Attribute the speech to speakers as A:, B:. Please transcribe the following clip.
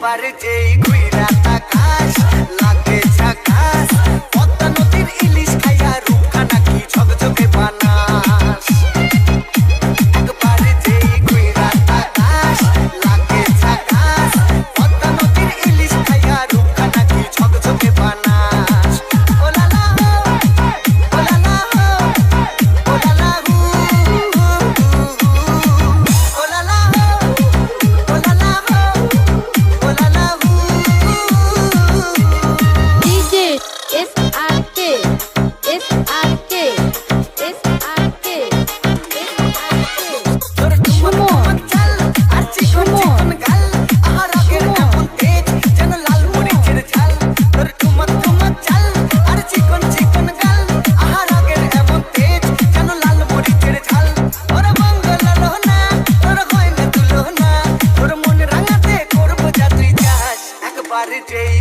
A: একবার যেই ঘুইরা তাকাস লাগে ঝাকাস পদ্মা নদীর ইলিশ খাইয়া রূপখানা কি ঝকঝকে বানাস একবার যেই ঘুইরা তাকাস লাগে ঝাকাস পদ্মা নদীর ইলিশ খাইয়া রূপখানা কি ঝকঝকে বানাস ও লালা হো ও লালা হো ও লালা হু ও লালা হো ও লালা হো ও লালা হু
B: DJ SRK SRK SRK
A: তোর ঠুমক চাল আর চিকন চিকন গাল আমার আগের এমন তেজ যেন লাল মরিচের ঝাল তোর ঠুমক চাল আর চিকন চিকন গাল আমার আগের এমন তেজ যেন লাল মরিচের ঝাল ওর মঙ্গল না তোর হয় না তুলনা তোর মন রাঙাতে করব যা তুই চাস একবার যেই